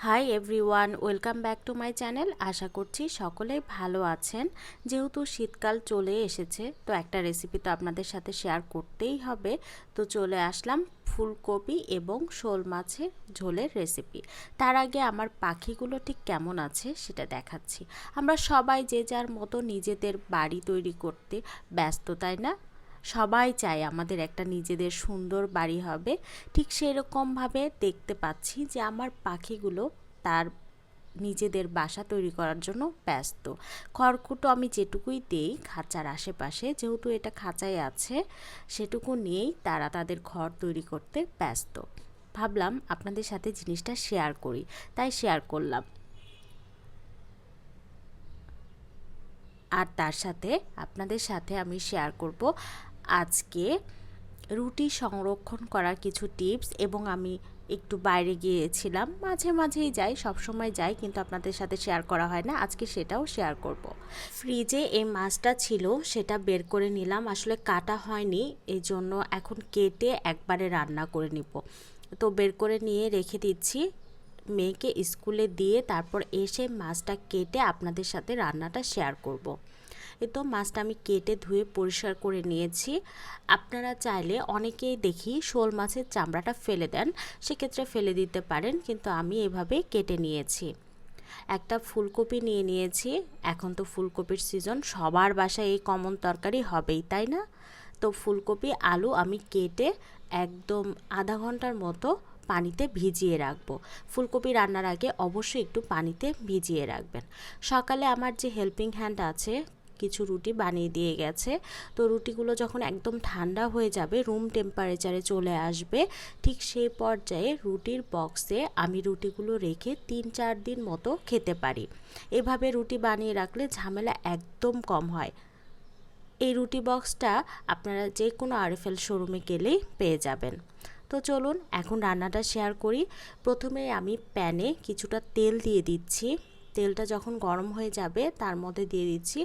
High everyone, welcome back to my channel. আশা করছি সকলেই ভালো আছেন। যেহেতু শীতকাল চলে এসেছে, তো একটা রেসিপি তো আপনাদের সাথে শেয়ার করতেই হবে। তো চলে আসলাম ফুলকপি এবং শোল মাছের ঝোলের রেসিপি। তার আগে আমার পাখিগুলো ঠিক কেমন আছে সেটা দেখাচ্ছি। আমরা সবাই যে যার মতো নিজেদের বাড়ি তৈরি করতে ব্যস্ত, তাই না? সবাই চায় আমাদের একটা নিজেদের সুন্দর বাড়ি হবে। ঠিক সেরকমভাবে দেখতে পাচ্ছি যে আমার পাখিগুলো তার নিজেদের বাসা তৈরি করার জন্য ব্যস্ত। খড়কুটো আমি যেটুকুই দেই খাঁচার আশেপাশে, যেহেতু এটা খাঁচায় আছে, সেটুকু নিয়েই তারা তাদের ঘর তৈরি করতে ব্যস্ত। ভাবলাম আপনাদের সাথে জিনিসটা শেয়ার করি, তাই শেয়ার করলাম। আর তার সাথে আপনাদের সাথে আমি শেয়ার করব আজকে রুটি সংরক্ষণ করার কিছু টিপস। এবং আমি একটু বাইরে গিয়েছিলাম, মাঝে মাঝেই যাই, সবসময় যাই, কিন্তু আপনাদের সাথে শেয়ার করা হয় না। আজকে সেটাও শেয়ার করব। ফ্রিজে এই মাছটা ছিল, সেটা বের করে নিলাম। আসলে কাটা হয়নি, এই জন্য এখন কেটে একবারে রান্না করে নিব। তো বের করে নিয়ে রেখে দিচ্ছি। মেয়েকে স্কুলে দিয়ে তারপর এসে মাছটা কেটে আপনাদের সাথে রান্নাটা শেয়ার করব। এ তো মাছটা আমি কেটে ধুয়ে পরিষ্কার করে নিয়েছি। আপনারা চাইলে অনেকেই দেখি শোল মাছের চামড়াটা ফেলে দেন, সেক্ষেত্রে ফেলে দিতে পারেন, কিন্তু আমি এভাবে কেটে নিয়েছি। একটা ফুলকপি নিয়ে নিয়েছি। এখন তো ফুলকপির সিজন, সবার বাসায় এই কমন তরকারি হবেই, তাই না? তো ফুলকপি আলু আমি কেটে একদম আধা ঘন্টার মতো পানিতে ভিজিয়ে রাখবো। ফুলকপি রান্নার আগে অবশ্যই একটু পানিতে ভিজিয়ে রাখবেন। সকালে আমার যে হেল্পিং হ্যান্ড আছে, কিছু রুটি বানিয়ে দিয়ে গেছে। তো রুটিগুলো যখন একদম ঠান্ডা হয়ে যাবে, রুম টেম্পারেচারে চলে আসবে, ঠিক সেই পর্যায়ে রুটির বক্সে আমি রুটিগুলো রেখে 3-4 দিন মতো খেতে পারি। এভাবে রুটি বানিয়ে রাখলে ঝামেলা একদম কম হয়। এই রুটি বক্সটা আপনারা যে কোনো আরএফএল শোরুমে গেলেই পেয়ে যাবেন। তো চলুন এখন রান্নাটা শেয়ার করি। প্রথমে আমি প্যানে কিছুটা তেল দিয়ে দিচ্ছি। তেলটা যখন গরম হয়ে যাবে তার মধ্যে দিয়ে দিচ্ছি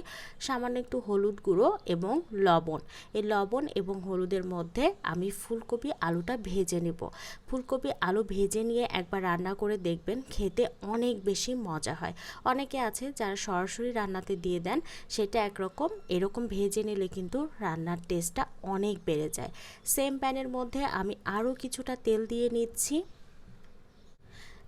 সামান্য একটু হলুদ গুঁড়ো এবং লবণ। এই লবণ এবং হলুদের মধ্যে আমি ফুলকপি আলুটা ভেজে নেব। ফুলকপি আলু ভেজে নিয়ে একবার রান্না করে দেখবেন, খেতে অনেক বেশি মজা হয়। অনেকে আছে যারা সরাসরি রান্নাতে দিয়ে দেন, সেটা একরকম, এরকম ভেজে নিলে কিন্তু রান্নার টেস্টটা অনেক বেড়ে যায়। সেম প্যানের মধ্যে আমি আরও কিছুটা তেল দিয়ে নিচ্ছি।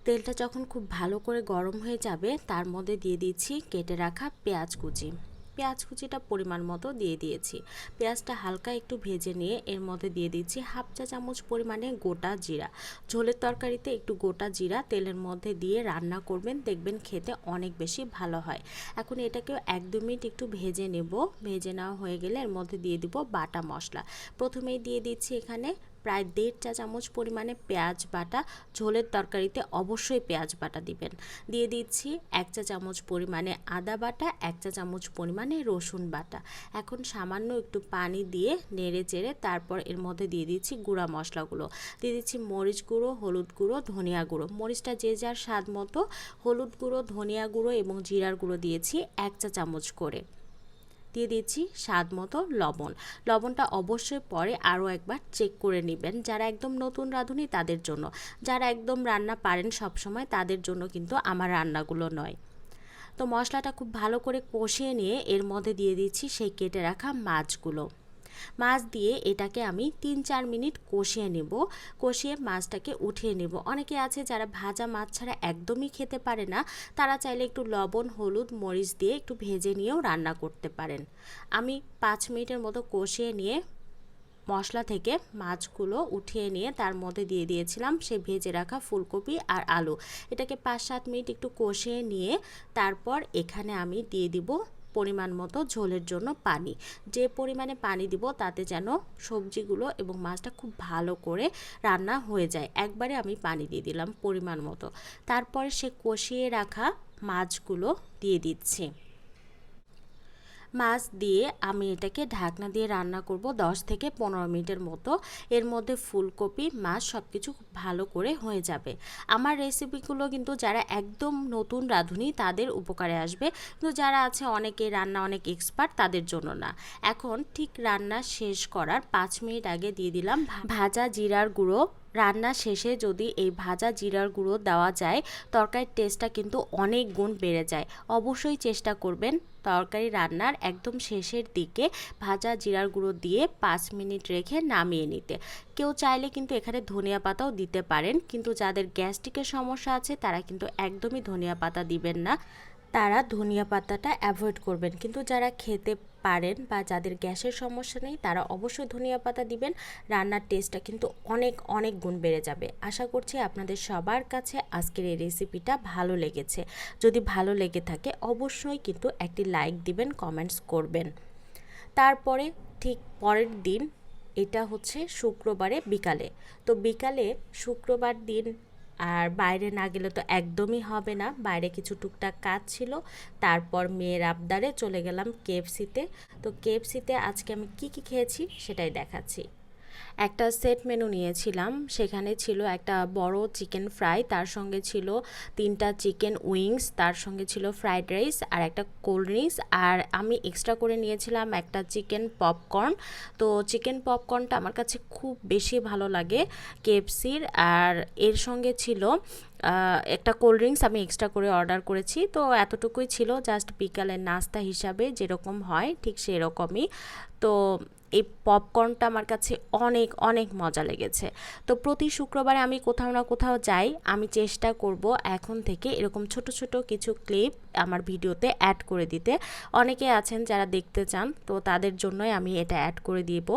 তেলটা যখন খুব ভালো করে গরম হয়ে যাবে তার মধ্যে দিয়ে দিচ্ছি কেটে রাখা পেঁয়াজ কুচি। পেঁয়াজ কুচিটা পরিমাণ মতো দিয়ে দিয়েছি। পেঁয়াজটা হালকা একটু ভেজে নিয়ে এর মধ্যে দিয়ে দিচ্ছি হাফ চা চামচ পরিমাণে গোটা জিরা। ঝোলের তরকারিতে একটু গোটা জিরা তেলের মধ্যে দিয়ে রান্না করবেন, দেখবেন খেতে অনেক বেশি ভালো হয়। এখন এটাকেও 1-2 মিনিট একটু ভেজে নেব। ভেজে নেওয়া হয়ে গেলে এর মধ্যে দিয়ে দিব বাটা মশলা। প্রথমেই দিয়ে দিচ্ছি এখানে প্রায় 1.5 চা চামচ পরিমাণে পেঁয়াজ বাটা। ঝোলের তরকারিতে অবশ্যই পেঁয়াজ বাটা দিবেন। দিয়ে দিচ্ছি 1 চা চামচ পরিমাণে আদা বাটা, 1 চা চামচ পরিমাণে রসুন বাটা। এখন সামান্য একটু পানি দিয়ে নেড়ে চেড়ে তারপর এর মধ্যে দিয়ে দিচ্ছি গুঁড়া মশলাগুলো। দিয়ে দিচ্ছি মরিচ গুঁড়ো, হলুদ গুঁড়ো, ধনিয়া গুঁড়ো। মরিচটা যে যার স্বাদ মতো, হলুদ গুঁড়ো, ধনিয়া গুঁড়ো এবং জিরার গুঁড়ো দিয়েছি 1 চা চামচ করে। দিয়ে দিচ্ছি স্বাদ মতো লবণ। লবণটা অবশ্যই পরে আরও একবার চেক করে নেবেন, যারা একদম নতুন রাঁধুনি তাদের জন্য। যারা একদম রান্না পারেন সবসময় তাদের জন্য কিন্তু আমার রান্নাগুলো নয়। তো মশলাটা খুব ভালো করে কষিয়ে নিয়ে এর মধ্যে দিয়ে দিচ্ছি সেই কেটে রাখা মাছগুলো। মাছ দিয়ে এটাকে আমি 3-4 মিনিট কষিয়ে নেব। কষিয়ে মাছটাকে উঠিয়ে নেব। অনেকে আছে যারা ভাজা মাছ ছাড়া একদমই খেতে পারে না, তারা চাইলে একটু লবণ, হলুদ, মরিচ দিয়ে একটু ভেজে নিয়েও রান্না করতে পারেন। আমি 5 মিনিটের মতো কষিয়ে নিয়ে মশলা থেকে মাছগুলো উঠিয়ে নিয়ে তার মধ্যে দিয়ে দিয়েছিলাম সেই ভেজে রাখা ফুলকপি আর আলু। এটাকে 5-7 মিনিট একটু কষিয়ে নিয়ে তারপর এখানে আমি দিয়ে দিব পরিমাণ মতো ঝোলের জন্য পানি। যে পরিমাণে পানি দিব তাতে যেন সবজিগুলো এবং মাছটা খুব ভালো করে রান্না হয়ে যায়। একবারে আমি পানি দিয়ে দিলাম পরিমাণ মতো। তারপরে সে কষিয়ে রাখা মাছগুলো দিয়ে দিচ্ছি। মাছ দিয়ে আমি এটাকে ঢাকনা দিয়ে রান্না করব 10 থেকে 15 মিনিটের মতো। এর মধ্যে ফুলকপি, মাছ সব কিছু খুব ভালো করে হয়ে যাবে। আমার রেসিপিগুলো কিন্তু যারা একদম নতুন রাঁধুনি তাদের উপকারে আসবে, কিন্তু যারা আছে অনেকে রান্না অনেক এক্সপার্ট তাদের জন্য না। এখন ঠিক রান্না শেষ করার 5 মিনিট আগে দিয়ে দিলাম ভাজা জিরার গুঁড়ো রান্না শেষে যদি এই ভাজা জিরার গুঁড়ো দেওয়া যায় তরকারির টেস্টটা কিন্তু অনেক গুণ বেড়ে যায়। অবশ্যই চেষ্টা করবেন তরকারি রান্নার একদম শেষের দিকে ভাজা জিরার গুঁড়ো দিয়ে 5 মিনিট রেখে নামিয়ে নিতে। কেউ চাইলে কিন্তু এখানে ধনিয়া পাতাও দিতে পারেন, কিন্তু যাদের গ্যাস্ট্রিকের সমস্যা আছে তারা কিন্তু একদমই ধনিয়া পাতা দিবেন না, তারা ধনিয়া পাতাটা অ্যাভয়েড করবেন। কিন্তু যারা খেতে পারেন বা যাদের গ্যাসের সমস্যা নেই তারা অবশ্যই ধনিয়া পাতা দিবেন। রান্নার টেস্টটা কিন্তু অনেক অনেক গুণ বেড়ে যাবে। আশা করছি আপনাদের সবার কাছে আজকের এই রেসিপিটা ভালো লেগেছে। যদি ভালো লেগে থাকে অবশ্যই কিন্তু একটি লাইক দিবেন, কমেন্টস করবেন। তারপরে ঠিক পরের দিন, এটা হচ্ছে শুক্রবারে বিকালে, তো বিকালে শুক্রবার দিন আর বাইরে না গেলে তো একদমই হবে না, বাইরে কিছু টুকটাক কাজ ছিল। তারপর মেয়ের আবদারে চলে গেলাম কেএফসিতে। তো কেএফসিতে আজকে আমি কি কি খেয়েছি সেটাই দেখাচ্ছি। একটা সেট মেনু নিয়েছিলাম, সেখানে ছিল একটা বড় চিকেন ফ্রাই, তার সঙ্গে ছিল 3টা চিকেন উইংস, তার সঙ্গে ছিল ফ্রাইড রাইস আর একটা কোল্ড ড্রিঙ্কস, আর আমি এক্সট্রা করে নিয়েছিলাম একটা চিকেন পপকর্ন। তো চিকেন পপকর্নটা আমার কাছে খুব বেশি ভালো লাগে কেএফসির। আর এর সঙ্গে ছিল একটা কোল্ড ড্রিঙ্কস আমি এক্সট্রা করে অর্ডার করেছি। তো এতটুকুই ছিল, জাস্ট বিকালের নাস্তা হিসাবে যেরকম হয় ঠিক সেরকমই। তো এই পপকর্নটা আমার কাছে অনেক অনেক মজা লেগেছে। তো প্রতি শুক্রবারে আমি কোথাও না কোথাও যাই, আমি চেষ্টা করব এখন থেকে এরকম ছোট ছোট কিছু ক্লিপ আমার ভিডিওতে অ্যাড করে দিতে। অনেকে আছেন যারা দেখতে চান, তো তাদের জন্যই আমি এটা অ্যাড করে দিব।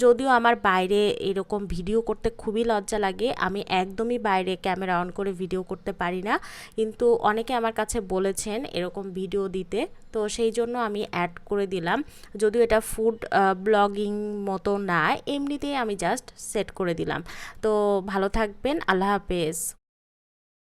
যদিও আমার বাইরে এরকম ভিডিও করতে খুবই লজ্জা লাগে, আমি একদমই বাইরে ক্যামেরা অন করে ভিডিও করতে পারি না, কিন্তু অনেকে আমার কাছে বলেছেন এরকম ভিডিও দিতে, তো সেই জন্য আমি অ্যাড করে দিলাম। যদিও এটা ফুড ব্লগিং মতো না, এমনিতেই আমি জাস্ট সেট করে দিলাম। তো ভালো থাকবেন, আল্লাহ হাফেজ।